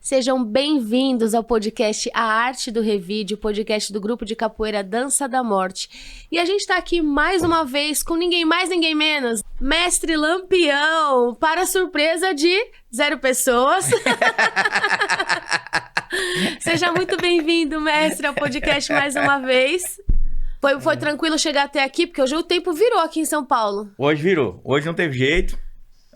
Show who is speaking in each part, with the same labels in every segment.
Speaker 1: Sejam bem-vindos ao podcast A Arte do Revide, o podcast do grupo de capoeira Dança da Morte. E a gente tá aqui mais uma vez com ninguém mais, ninguém menos, Mestre Lampião, para surpresa de 0 pessoas. Seja muito bem-vindo, mestre, ao podcast mais uma vez. Foi tranquilo chegar até aqui, porque hoje o tempo virou aqui em São Paulo.
Speaker 2: Hoje virou. Hoje não teve jeito.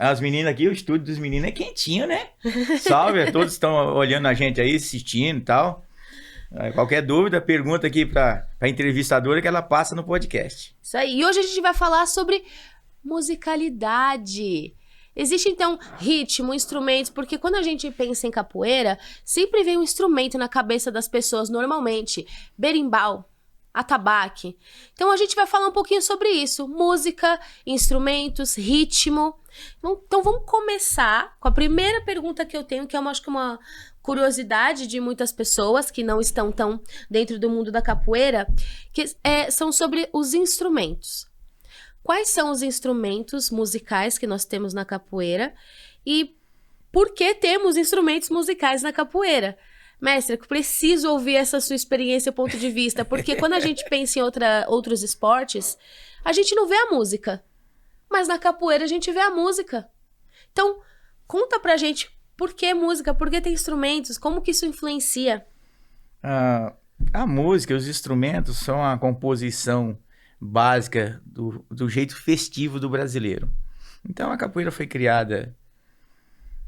Speaker 2: As meninas aqui, o estúdio dos meninos é quentinho, né? Salve, todos estão olhando a gente aí, assistindo e tal. Qualquer dúvida, pergunta aqui pra entrevistadora que ela passa no podcast.
Speaker 1: Isso aí. E hoje a gente vai falar sobre musicalidade. Existe, então, ritmo, instrumentos, porque quando a gente pensa em capoeira, sempre vem um instrumento na cabeça das pessoas, normalmente. Berimbau, atabaque. Então a gente vai falar um pouquinho sobre isso. Música, instrumentos, ritmo. Então vamos começar com a primeira pergunta que eu tenho, que é acho que uma curiosidade de muitas pessoas que não estão tão dentro do mundo da capoeira, que são sobre os instrumentos. Quais são os instrumentos musicais que nós temos na capoeira e por que temos instrumentos musicais na capoeira? Mestre, eu preciso ouvir essa sua experiência, ponto de vista, porque quando a gente pensa em outros esportes, a gente não vê a música, mas na capoeira a gente vê a música. Então, conta pra gente por que música, por que tem instrumentos, como que isso influencia?
Speaker 2: A música, os instrumentos são a composição básica do jeito festivo do brasileiro. Então, a capoeira foi criada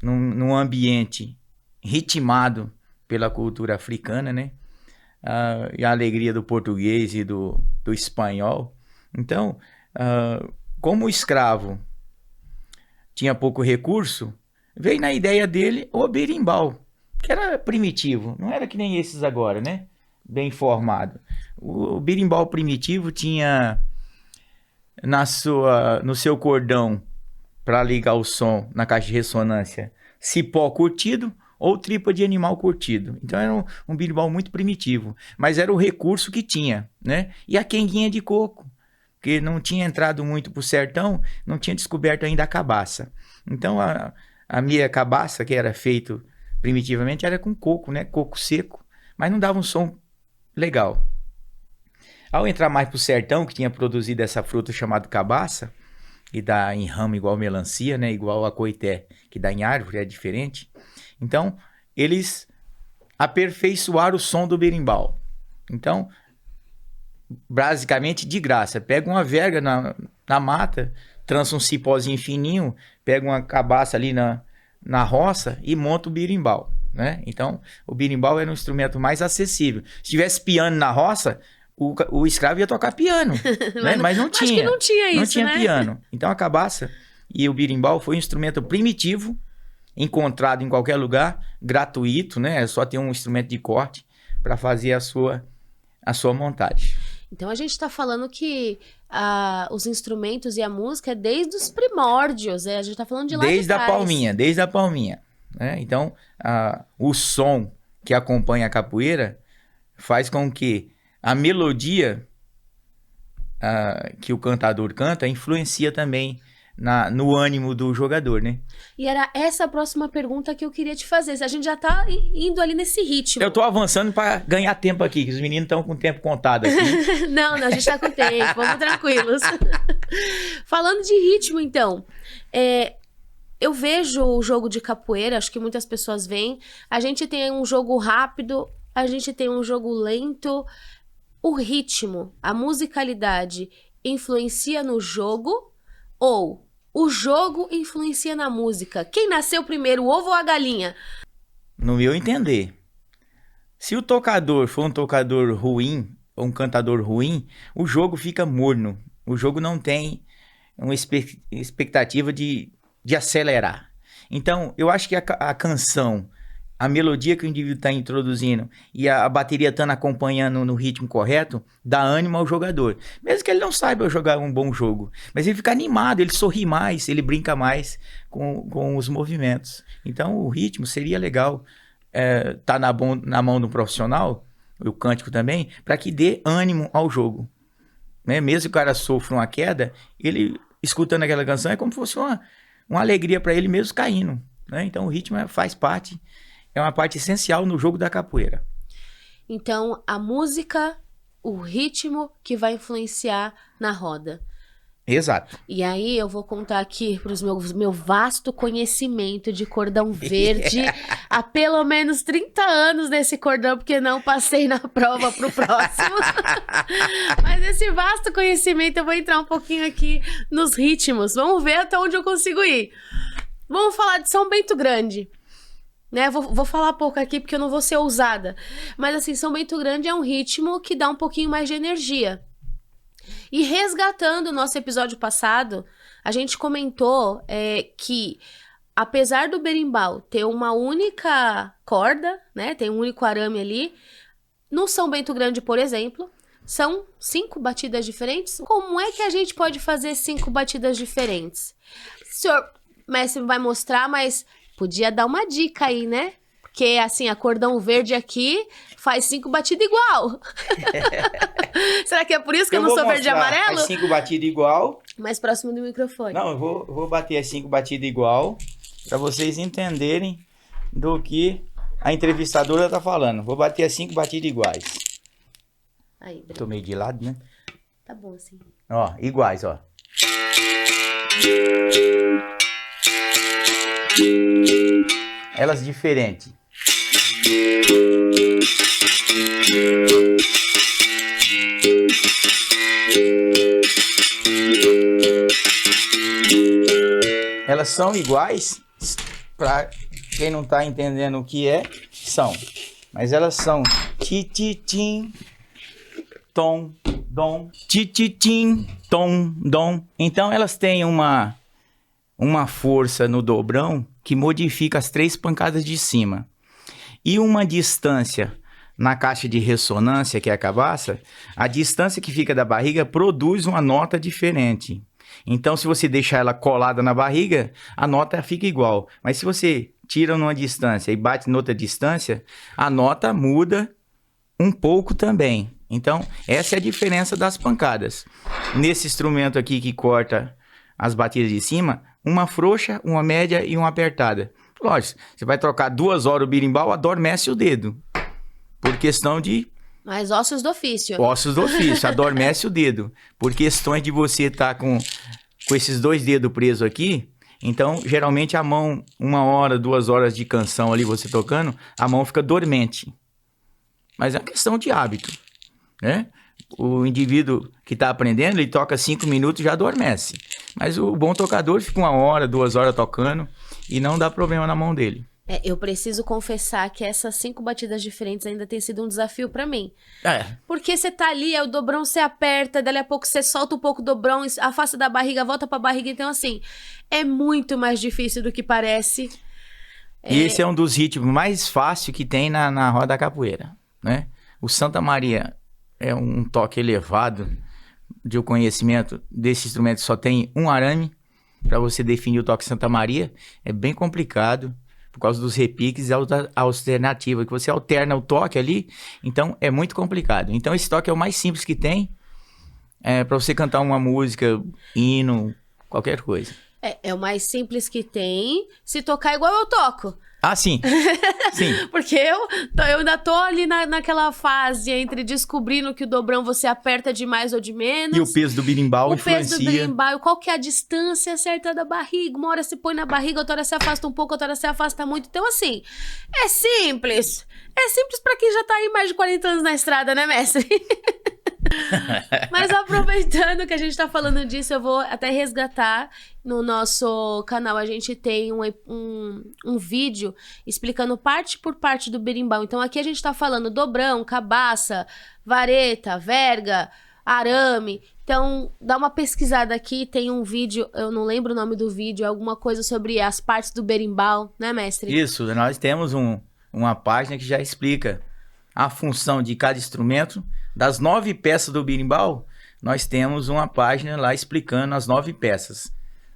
Speaker 2: num ambiente ritmado pela cultura africana, né? E a alegria do português e do espanhol. Então, como o escravo tinha pouco recurso, veio na ideia dele o berimbau, que era primitivo, não era que nem esses agora, né? Bem formado. O berimbau primitivo tinha no seu cordão, para ligar o som na caixa de ressonância, cipó curtido, ou tripa de animal curtido. Então era um berimbau muito primitivo, mas era o recurso que tinha, né? E a quenguinha de coco, que não tinha entrado muito pro sertão, não tinha descoberto ainda a cabaça. Então a minha cabaça, que era feito primitivamente, era com coco, né? Coco seco, mas não dava um som legal. Ao entrar mais pro sertão, que tinha produzido essa fruta chamada cabaça, que dá em ramo igual melancia, né? Igual a coité, que dá em árvore, é diferente. Então, eles aperfeiçoaram o som do berimbau. Então, basicamente de graça. Pega uma verga na mata, trança um cipózinho fininho, pega uma cabaça ali na roça e monta o berimbau, né? Então, o berimbau era um instrumento mais acessível. Se tivesse piano na roça, o escravo ia tocar piano, né? Mas não tinha.
Speaker 1: Acho que não tinha isso,
Speaker 2: não tinha,
Speaker 1: né?
Speaker 2: piano. Então, a cabaça e o berimbau foi um instrumento primitivo, encontrado em qualquer lugar, gratuito, né? É só ter um instrumento de corte para fazer a sua montagem.
Speaker 1: Então a gente está falando que os instrumentos e a música é desde os primórdios, a gente está falando de lá de trás.
Speaker 2: Desde a palminha, né? Então o som que acompanha a capoeira faz com que a melodia que o cantador canta influencia também no ânimo do jogador, né?
Speaker 1: E era essa a próxima pergunta que eu queria te fazer. A gente já tá indo ali nesse ritmo.
Speaker 2: Eu tô avançando para ganhar tempo aqui, que os meninos estão com o tempo contado aqui.
Speaker 1: Não, a gente tá com tempo, vamos tranquilos. Falando de ritmo, então, eu vejo o jogo de capoeira, acho que muitas pessoas veem. A gente tem um jogo rápido, a gente tem um jogo lento. O ritmo, a musicalidade influencia no jogo ou o jogo influencia na música? Quem nasceu primeiro, o ovo ou a galinha?
Speaker 2: No meu entender, se o tocador for um tocador ruim ou um cantador ruim, o jogo fica morno. O jogo não tem uma expectativa de acelerar. Então, eu acho que a canção, a melodia que o indivíduo está introduzindo e a bateria estando acompanhando no ritmo correto, dá ânimo ao jogador. Mesmo que ele não saiba jogar um bom jogo. Mas ele fica animado, ele sorri mais, ele brinca mais com os movimentos. Então o ritmo seria legal tá na mão do profissional, o cântico também, para que dê ânimo ao jogo. Né? Mesmo que o cara sofra uma queda, ele escutando aquela canção é como se fosse uma alegria para ele mesmo caindo. Né? Então o ritmo faz parte. é uma parte essencial no jogo da capoeira.
Speaker 1: Então, a música, o ritmo que vai influenciar na roda.
Speaker 2: Exato.
Speaker 1: E aí eu vou contar aqui para o meu vasto conhecimento de cordão verde há pelo menos 30 anos nesse cordão, porque não passei na prova pro próximo. Mas esse vasto conhecimento eu vou entrar um pouquinho aqui nos ritmos. Vamos ver até onde eu consigo ir. Vamos falar de São Bento Grande. Né? Vou falar pouco aqui porque eu não vou ser ousada. Mas assim, São Bento Grande é um ritmo que dá um pouquinho mais de energia. E resgatando o nosso episódio passado, a gente comentou que, apesar do berimbau ter uma única corda, né, tem um único arame ali, no São Bento Grande, por exemplo, são 5 batidas diferentes. Como é que a gente pode fazer 5 batidas diferentes? O senhor mestre vai mostrar, mas podia dar uma dica aí, né? Porque, assim, a cordão verde aqui faz 5 batidas igual. Será que é por isso que eu não sou verde e amarelo?
Speaker 2: As 5 batidas igual.
Speaker 1: Mais próximo do microfone.
Speaker 2: Não, eu vou bater as 5 batidas igual para vocês entenderem do que a entrevistadora tá falando. Vou bater as 5 batidas iguais.
Speaker 1: Aí,
Speaker 2: Tô meio de lado, né?
Speaker 1: tá bom, assim.
Speaker 2: Ó, iguais, ó. Elas diferentes. Elas são iguais, para quem não tá entendendo o que são. Mas elas são ti-ti-tim, tom, dom, ti-ti-tim, tom, dom. Então elas têm uma força no dobrão que modifica as 3 pancadas de cima. E uma distância na caixa de ressonância, que é a cabaça, a distância que fica da barriga produz uma nota diferente. Então, se você deixar ela colada na barriga, a nota fica igual. Mas se você tira numa distância e bate noutra distância, a nota muda um pouco também. Então, essa é a diferença das pancadas. Nesse instrumento aqui que corta as batidas de cima, uma frouxa, uma média e uma apertada. Lógico, você vai trocar 2 horas o berimbau, adormece o dedo. Por questão de...
Speaker 1: Mas ossos do ofício.
Speaker 2: Ossos do ofício, adormece o dedo. Por questões de você estar com esses 2 dedos presos aqui, então, geralmente a mão, 1 hora, 2 horas de canção ali, você tocando, a mão fica dormente. Mas é uma questão de hábito, né? O indivíduo que está aprendendo, ele toca 5 minutos e já adormece. Mas o bom tocador fica 1 hora, 2 horas tocando e não dá problema na mão dele.
Speaker 1: Eu preciso confessar que essas 5 batidas diferentes ainda tem sido um desafio pra mim. Porque você tá ali, o dobrão você aperta, dali a pouco você solta um pouco o dobrão, afasta da barriga, volta pra barriga. Então, assim, é muito mais difícil do que parece.
Speaker 2: E esse é um dos ritmos mais fáceis que tem na roda da capoeira, né? O Santa Maria é um toque elevado de conhecimento desse instrumento, só tem um arame para você definir o toque Santa Maria. É bem complicado. Por causa dos repiques e a alternativa, que você alterna o toque ali, então é muito complicado. Então esse toque é o mais simples que tem, para você cantar uma música, hino, qualquer coisa.
Speaker 1: É o mais simples que tem, se tocar igual eu toco.
Speaker 2: Ah, sim. Sim.
Speaker 1: Porque eu ainda tô ali naquela fase entre descobrindo que o dobrão você aperta de mais ou de menos.
Speaker 2: E o peso do berimbau influencia.
Speaker 1: O peso do berimbau, qual que é a distância certa da barriga. Uma hora você põe na barriga, outra hora você afasta um pouco, outra hora você afasta muito. Então, assim, é simples. É simples pra quem já tá aí mais de 40 anos na estrada, né, mestre? Mas aproveitando que a gente tá falando disso, eu vou até resgatar. No nosso canal a gente tem um vídeo explicando parte por parte do berimbau. Então aqui a gente tá falando dobrão, cabaça, vareta, verga, arame. Então dá uma pesquisada aqui, tem um vídeo, eu não lembro o nome do vídeo, alguma coisa sobre as partes do berimbau, né, mestre?
Speaker 2: Isso, nós temos uma página que já explica a função de cada instrumento. Das 9 peças do berimbau, nós temos uma página lá explicando as 9 peças.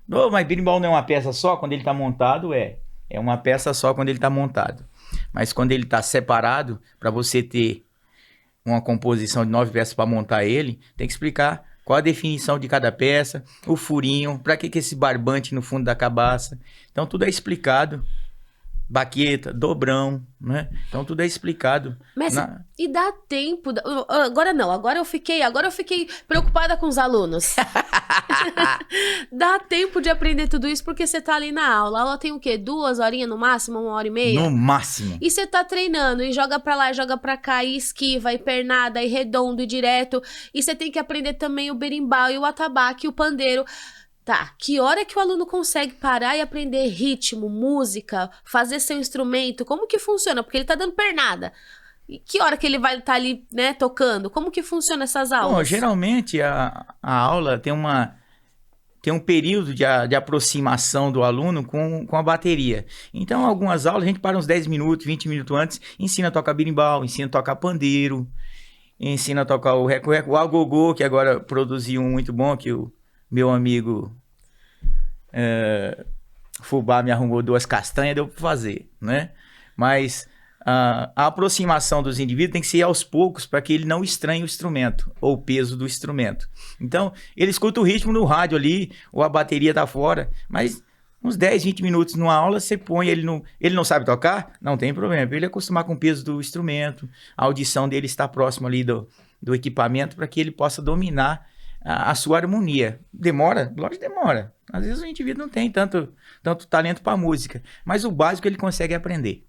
Speaker 2: Oh, mas berimbau não é uma peça só? Quando ele está montado, é uma peça só quando ele está montado. Mas quando ele está separado, para você ter uma composição de 9 peças para montar ele, tem que explicar qual a definição de cada peça, o furinho, para que esse barbante no fundo da cabaça. Então tudo é explicado baqueta, dobrão, né? Então tudo é explicado.
Speaker 1: Mestre, e dá tempo... Agora não, agora eu fiquei preocupada com os alunos. Dá tempo de aprender tudo isso porque você tá ali na aula. A aula tem o quê? 2 horinhas no máximo? 1h30?
Speaker 2: No máximo.
Speaker 1: E você tá treinando e joga pra lá, joga pra cá, e esquiva, e pernada, e redondo, e direto. E você tem que aprender também o berimbau, e o atabaque, e o pandeiro. Tá, que hora que o aluno consegue parar e aprender ritmo, música, fazer seu instrumento? Como que funciona? Porque ele tá dando pernada. E que hora que ele vai estar ali, né, tocando? Como que funciona essas aulas?
Speaker 2: Bom, geralmente a aula tem um período de aproximação do aluno com a bateria. Então, algumas aulas a gente para uns 10 minutos, 20 minutos antes, ensina a tocar berimbau, ensina a tocar pandeiro, ensina a tocar o reco-reco, o agogô, que agora produziu um muito bom, que o meu amigo Fubá me arrumou 2 castanhas, deu para fazer, né? Mas a aproximação dos indivíduos tem que ser aos poucos para que ele não estranhe o instrumento ou o peso do instrumento. Então, ele escuta o ritmo no rádio ali, ou a bateria tá fora, mas uns 10, 20 minutos numa aula, você põe ele no... Ele não sabe tocar? Não tem problema. Ele acostumar com o peso do instrumento, a audição dele está próxima ali do equipamento para que ele possa dominar a sua harmonia. Demora? Lógico que demora. Às vezes o indivíduo não tem tanto talento para música, mas o básico ele consegue aprender.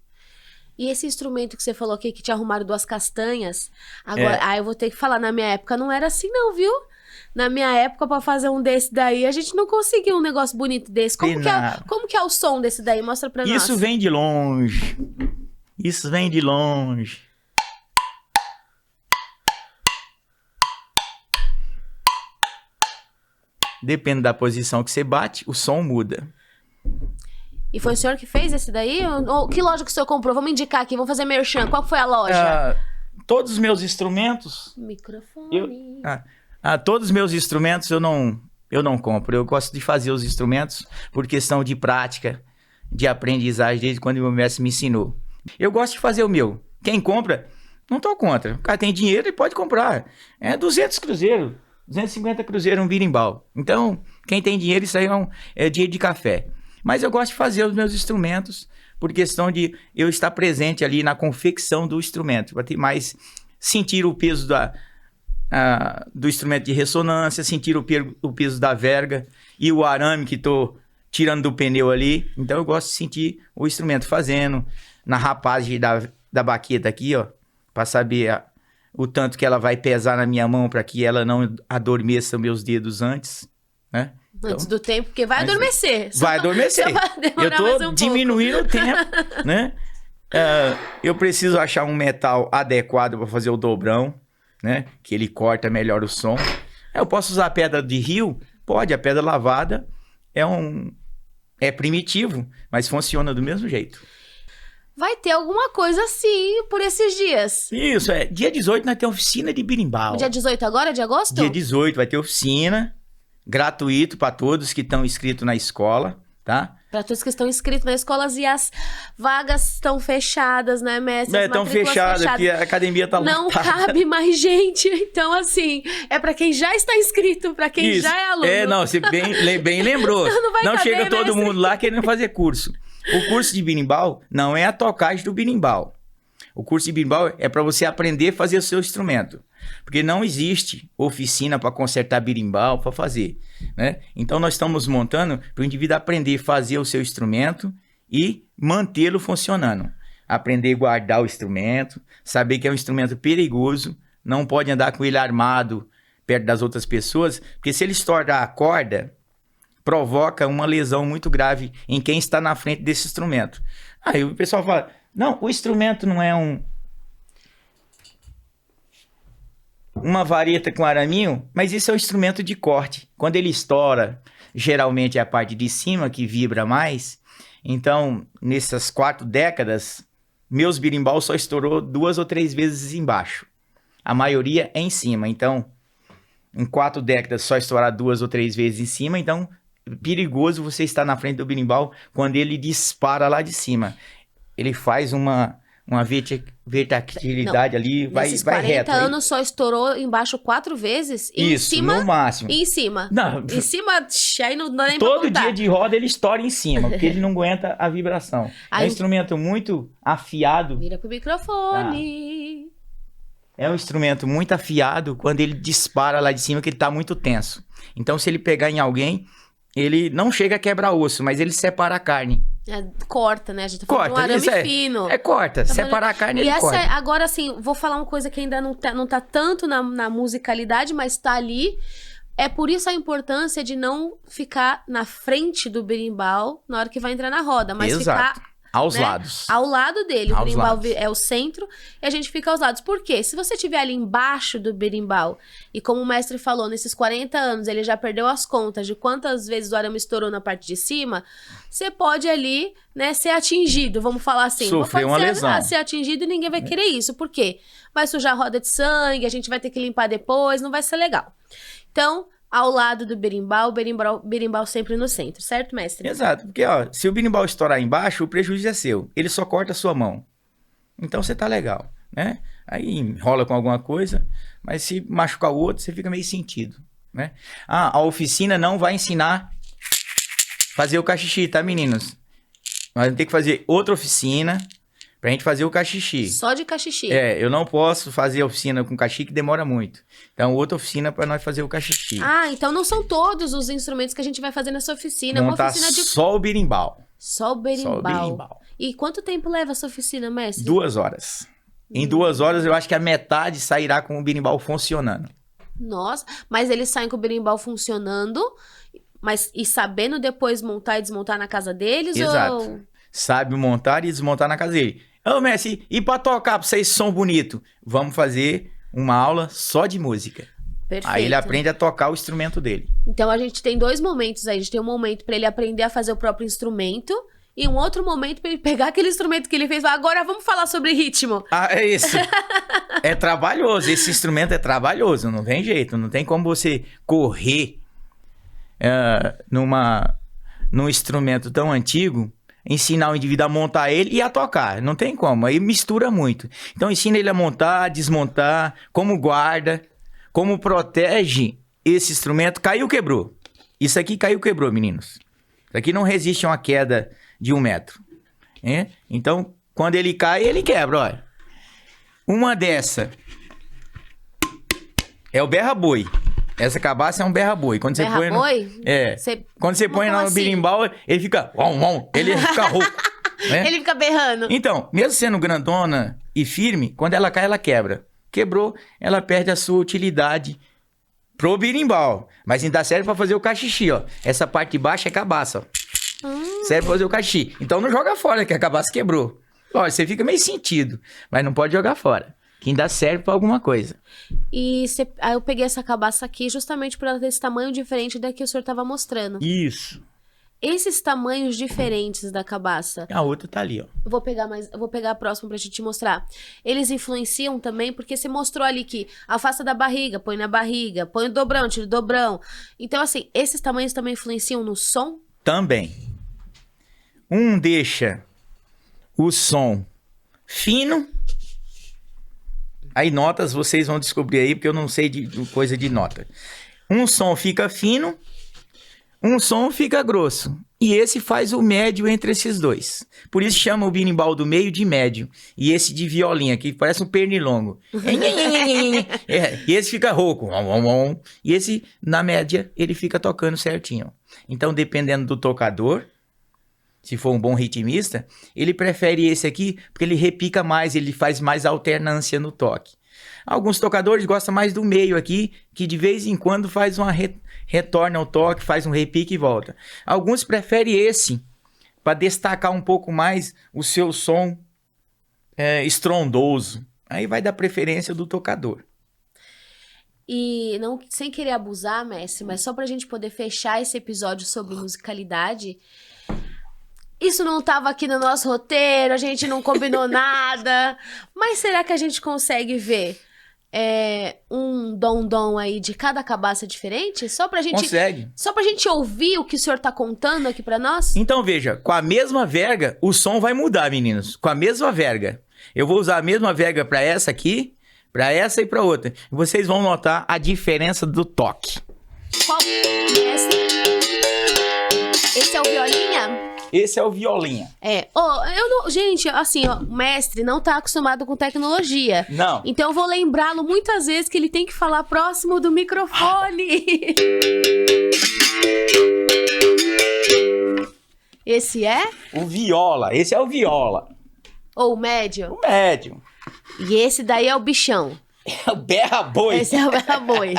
Speaker 1: E esse instrumento que você falou aqui, que te arrumaram 2 castanhas, agora, eu vou ter que falar, na minha época não era assim não, viu? Na minha época, pra fazer um desse daí, a gente não conseguiu um negócio bonito desse. Como que é o som desse daí? Mostra pra nós.
Speaker 2: Isso vem de longe. Isso vem de longe. Depende da posição que você bate, o som muda.
Speaker 1: E foi o senhor que fez esse daí? Que loja que o senhor comprou? Vamos indicar aqui, vamos fazer merchan. Qual foi a loja?
Speaker 2: Todos os meus instrumentos...
Speaker 1: Microfone.
Speaker 2: Todos os meus instrumentos eu não compro. Eu gosto de fazer os instrumentos por questão de prática, de aprendizagem, desde quando o meu mestre me ensinou. Eu gosto de fazer o meu. Quem compra, não tô contra. O cara tem dinheiro e pode comprar. 200 cruzeiros, 250 cruzeiros um berimbau. Então, quem tem dinheiro, isso aí é dinheiro de café. Mas eu gosto de fazer os meus instrumentos por questão de eu estar presente ali na confecção do instrumento, para ter mais sentir o peso do instrumento de ressonância, sentir o peso da verga e o arame que estou tirando do pneu ali. Então eu gosto de sentir o instrumento fazendo, na rapagem da baqueta aqui, ó, para saber o tanto que ela vai pesar na minha mão para que ela não adormeça meus dedos antes, né?
Speaker 1: Antes do tempo, porque vai adormecer.
Speaker 2: Vai adormecer. Eu tô diminuindo o tempo, né? Eu preciso achar um metal adequado para fazer o dobrão, né? Que ele corta melhor o som. Eu posso usar pedra de rio? Pode, a pedra lavada é primitivo, mas funciona do mesmo jeito.
Speaker 1: Vai ter alguma coisa assim por esses dias.
Speaker 2: Isso, dia 18 nós temos oficina de berimbau.
Speaker 1: Dia 18 agora, de agosto?
Speaker 2: Dia 18 vai ter oficina, gratuito para todos que estão inscritos na escola, tá?
Speaker 1: Para todos que estão inscritos na escola, e as vagas estão fechadas, né, mestre?
Speaker 2: Estão fechadas, porque a academia tá lotada.
Speaker 1: Não cabe mais gente. Então, assim, é para quem já está inscrito, para quem já é aluno.
Speaker 2: Você bem lembrou. Não chega todo mundo lá querendo fazer curso. O curso de berimbau não é a tocagem do berimbau. O curso de berimbau é para você aprender a fazer o seu instrumento. Porque não existe oficina para consertar berimbau, para fazer, né? Então nós estamos montando para o indivíduo aprender a fazer o seu instrumento e mantê-lo funcionando. Aprender a guardar o instrumento, saber que é um instrumento perigoso, não pode andar com ele armado perto das outras pessoas, porque se ele estourar a corda, provoca uma lesão muito grave em quem está na frente desse instrumento. Aí o pessoal fala, não, o instrumento não é uma vareta com araminho, mas isso é um instrumento de corte. Quando ele estoura, geralmente é a parte de cima que vibra mais. Então, nessas 4 décadas, meus berimbau só estourou 2 ou 3 vezes embaixo. A maioria é em cima. Então, em 4 décadas, só estourar 2 ou 3 vezes em cima. Então, perigoso você estar na frente do berimbau quando ele dispara lá de cima. Ele faz uma uma versatilidade ali, vai
Speaker 1: Nesses
Speaker 2: reto.
Speaker 1: 40 anos só estourou embaixo 4 vezes. E
Speaker 2: Isso,
Speaker 1: em cima,
Speaker 2: no máximo.
Speaker 1: E em cima.
Speaker 2: Não,
Speaker 1: Em cima, aí não dá nem pra
Speaker 2: todo
Speaker 1: contar.
Speaker 2: dia de roda ele estoura em cima, porque ele não aguenta a vibração.
Speaker 1: Aí-
Speaker 2: É um instrumento muito afiado.
Speaker 1: Vira pro microfone.
Speaker 2: É um instrumento muito afiado quando ele dispara lá de cima, que ele tá muito tenso. Então, se ele pegar em alguém, ele não chega a quebrar osso, mas ele separa a carne.
Speaker 1: É, corta, né? A gente tá falando de um
Speaker 2: Corta,
Speaker 1: arame
Speaker 2: isso
Speaker 1: fino.
Speaker 2: corta.
Speaker 1: Tá
Speaker 2: Separar a carne,
Speaker 1: E
Speaker 2: ele
Speaker 1: essa,
Speaker 2: corta.
Speaker 1: agora assim, vou falar uma coisa que ainda não tá tanto na musicalidade, mas tá ali. É por isso a importância de não ficar na frente do berimbau na hora que vai entrar na roda, mas
Speaker 2: Exato.
Speaker 1: ficar
Speaker 2: Aos
Speaker 1: né,
Speaker 2: lados.
Speaker 1: ao lado dele. O
Speaker 2: Aos
Speaker 1: berimbau
Speaker 2: lados.
Speaker 1: é o centro e a gente fica aos lados. Por quê? Se você estiver ali embaixo do berimbau, e como o mestre falou, nesses 40 anos ele já perdeu as contas de quantas vezes o arame estourou na parte de cima, você pode ali, né, ser atingido, vamos falar assim.
Speaker 2: Sofrer uma lesão.
Speaker 1: Ser atingido e ninguém vai querer isso. Por quê? Vai sujar a roda de sangue, a gente vai ter que limpar depois, não vai ser legal. Então, ao lado do berimbau, berimbau sempre no centro, certo, mestre?
Speaker 2: Exato, porque ó, se o berimbau estourar embaixo, o prejuízo é seu. Ele só corta a sua mão. Então você tá legal, né? Aí enrola com alguma coisa, mas se machucar o outro, você fica meio sentido, né? Ah, a oficina não vai ensinar a fazer o cachixi, tá, meninos? Nós vamos ter que fazer outra oficina pra gente fazer o cachixi.
Speaker 1: Só de cachixi.
Speaker 2: É, eu não posso fazer oficina com cachixi que demora muito. Então, outra oficina pra nós fazer o cachixi.
Speaker 1: Ah, então não são todos os instrumentos que a gente vai fazer nessa oficina. É uma
Speaker 2: Montar
Speaker 1: oficina de
Speaker 2: só o berimbau.
Speaker 1: só o berimbau.
Speaker 2: Só o berimbau.
Speaker 1: E quanto tempo leva essa oficina, mestre?
Speaker 2: 2 horas. Em 2 horas, eu acho que a metade sairá com o berimbau funcionando.
Speaker 1: Nossa, mas eles saem com o berimbau funcionando, mas e sabendo depois montar e desmontar na casa deles?
Speaker 2: Exato.
Speaker 1: Ou...
Speaker 2: Sabe montar e desmontar na casa dele. Ô, Messi, e pra tocar pra vocês som bonito? Vamos fazer uma aula só de música.
Speaker 1: Perfeito.
Speaker 2: Aí ele aprende a tocar o instrumento dele.
Speaker 1: Então a gente tem 2 momentos aí. A gente tem um momento pra ele aprender a fazer o próprio instrumento e um outro momento pra ele pegar aquele instrumento que ele fez. Agora vamos falar sobre ritmo.
Speaker 2: Ah, é isso. É trabalhoso. Esse instrumento é trabalhoso. Não tem jeito. Não tem como você correr num instrumento tão antigo, ensinar o indivíduo a montar ele e a tocar. Não tem como. Aí mistura muito. Então ensina ele a montar, desmontar, como guarda, como protege esse instrumento. Caiu, quebrou. Isso aqui caiu, quebrou, meninos. Isso aqui não resiste a uma queda de 1 metro. Então, quando ele cai, ele quebra, olha. Uma dessa é o berra-boi. Essa cabaça é um berra-boi. Quando você põe no...
Speaker 1: Berra-boi?
Speaker 2: É. Quando você põe no berimbau, ele fica... Ele fica rouco. Né?
Speaker 1: Ele fica berrando.
Speaker 2: Então, mesmo sendo grandona e firme, quando ela cai, ela quebra. Quebrou, ela perde a sua utilidade pro berimbau. Mas ainda serve pra fazer o cachixi, ó. Essa parte de baixo é cabaça, ó. Serve pra fazer o cachixi. Então não joga fora, que a cabaça quebrou. Olha, você fica meio sentido, mas não pode jogar fora. Que ainda serve pra alguma coisa.
Speaker 1: E aí eu peguei essa cabaça aqui justamente por ela ter esse tamanho diferente da que o senhor tava mostrando.
Speaker 2: Isso.
Speaker 1: Esses tamanhos diferentes da cabaça,
Speaker 2: A outra tá ali, ó.
Speaker 1: eu vou pegar a próxima pra gente te mostrar. Eles influenciam também, porque você mostrou ali que afasta da barriga, põe na barriga, põe o dobrão, tira o dobrão. Então, assim, esses tamanhos também influenciam no som?
Speaker 2: Também. Um deixa o som fino. Aí notas vocês vão descobrir aí, porque eu não sei de coisa de nota. Um som fica fino, um som fica grosso. E esse faz o médio entre esses dois. Por isso chama o berimbau do meio de médio. E esse de violinha, que parece um pernilongo. E esse fica rouco. E esse, na média, ele fica tocando certinho. Então, dependendo do tocador, se for um bom ritmista, ele prefere esse aqui porque ele repica mais, ele faz mais alternância no toque. Alguns tocadores gostam mais do meio aqui, que de vez em quando faz uma retorna ao toque, faz um repique e volta. Alguns preferem esse para destacar um pouco mais o seu som estrondoso. Aí vai da preferência do tocador.
Speaker 1: E não sem querer abusar, Messi, mas só pra gente poder fechar esse episódio sobre musicalidade. Isso não estava aqui no nosso roteiro, a gente não combinou nada. Mas será que a gente consegue ver um dom aí de cada cabaça diferente? Só pra gente,
Speaker 2: Consegue.
Speaker 1: Só pra gente ouvir o que o senhor tá contando aqui pra nós?
Speaker 2: Então veja, com a mesma verga, o som vai mudar, meninos. Com a mesma verga. Eu vou usar a mesma vega para essa aqui, para essa e para outra. E vocês vão notar a diferença do toque.
Speaker 1: Qual? Esse é o violinha?
Speaker 2: Esse é o violinha.
Speaker 1: Gente, assim, ó, o mestre não tá acostumado com tecnologia.
Speaker 2: Não.
Speaker 1: Então eu vou lembrá-lo muitas vezes que ele tem que falar próximo do microfone. Esse é?
Speaker 2: O viola. Esse é o viola.
Speaker 1: Ou o médio?
Speaker 2: O médio.
Speaker 1: E esse daí é o bichão.
Speaker 2: É o berra-boi.
Speaker 1: Esse é o berra-boi.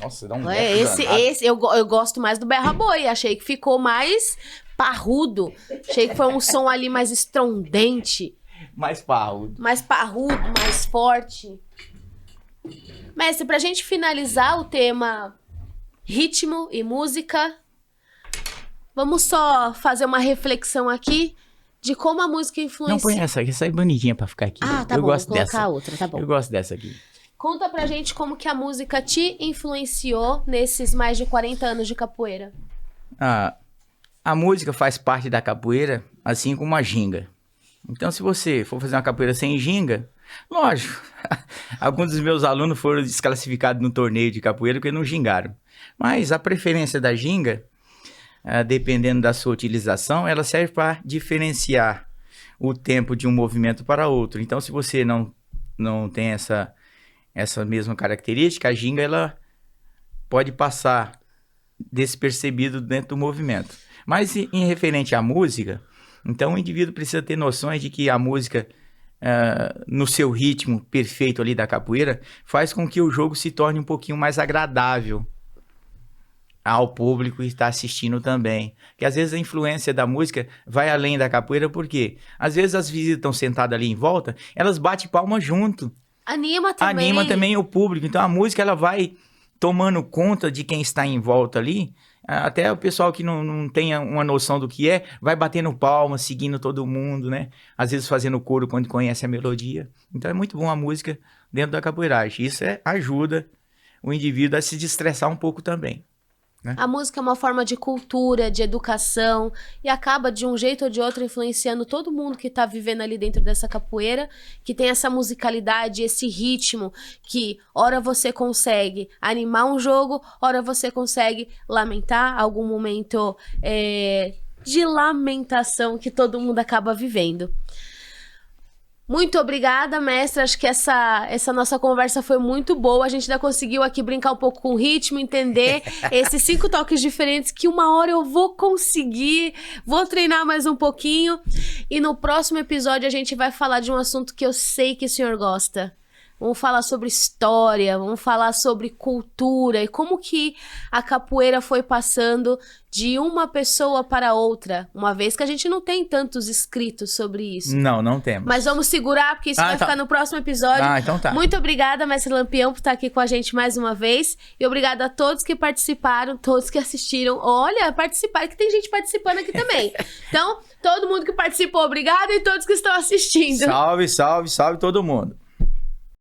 Speaker 2: Nossa, dá um
Speaker 1: esse eu gosto mais do berra-boi. Achei que ficou mais parrudo. Achei que foi um som ali mais estrondente.
Speaker 2: Mais parrudo.
Speaker 1: Mais parrudo, mais forte. Mestre, pra gente finalizar o tema ritmo e música, vamos só fazer uma reflexão aqui de como a música influencia...
Speaker 2: Não, põe essa aqui, essa é bonitinha pra ficar aqui.
Speaker 1: Ah, tá
Speaker 2: eu
Speaker 1: bom,
Speaker 2: gosto
Speaker 1: vou colocar
Speaker 2: dessa.
Speaker 1: outra, tá bom.
Speaker 2: Eu gosto dessa aqui.
Speaker 1: Conta pra gente como que a música te influenciou nesses mais de 40 anos de capoeira.
Speaker 2: A música faz parte da capoeira, assim como a ginga. Então, se você for fazer uma capoeira sem ginga, lógico, alguns dos meus alunos foram desclassificados no torneio de capoeira porque não gingaram. Mas a preferência da ginga, dependendo da sua utilização, ela serve para diferenciar o tempo de um movimento para outro. Então, se você não tem essa mesma característica, a ginga ela pode passar despercebido dentro do movimento. Mas em referente à música, então o indivíduo precisa ter noções de que a música, no seu ritmo perfeito ali da capoeira, faz com que o jogo se torne um pouquinho mais agradável ao público que está assistindo também. Que às vezes a influência da música vai além da capoeira, porque às vezes as visitas estão sentadas ali em volta, elas batem palma junto.
Speaker 1: Anima também.
Speaker 2: Anima também o público. Então a música ela vai tomando conta de quem está em volta ali. Até o pessoal que não tem uma noção do que vai batendo palma, seguindo todo mundo, né? Às vezes fazendo coro quando conhece a melodia. Então é muito bom a música dentro da capoeiragem. Isso ajuda o indivíduo a se destressar um pouco também. Né?
Speaker 1: A música é uma forma de cultura, de educação, e acaba de um jeito ou de outro influenciando todo mundo que tá vivendo ali dentro dessa capoeira, que tem essa musicalidade, esse ritmo, que ora você consegue animar um jogo, ora você consegue lamentar algum momento de lamentação que todo mundo acaba vivendo. Muito obrigada, mestre. Acho que essa nossa conversa foi muito boa. A gente ainda conseguiu aqui brincar um pouco com o ritmo, entender esses 5 toques diferentes que uma hora eu vou conseguir. Vou treinar mais um pouquinho. E no próximo episódio a gente vai falar de um assunto que eu sei que o senhor gosta. Vamos falar sobre história, vamos falar sobre cultura e como que a capoeira foi passando de uma pessoa para outra, uma vez que a gente não tem tantos escritos sobre isso.
Speaker 2: Não temos.
Speaker 1: Mas vamos segurar, porque isso vai ficar no próximo episódio.
Speaker 2: Então tá.
Speaker 1: Muito obrigada, mestre Lampião, por estar aqui com a gente mais uma vez. E obrigada a todos que participaram, todos que assistiram. Olha, participaram, que tem gente participando aqui também. Então, todo mundo que participou, obrigado, e todos que estão assistindo.
Speaker 2: Salve, salve, salve todo mundo.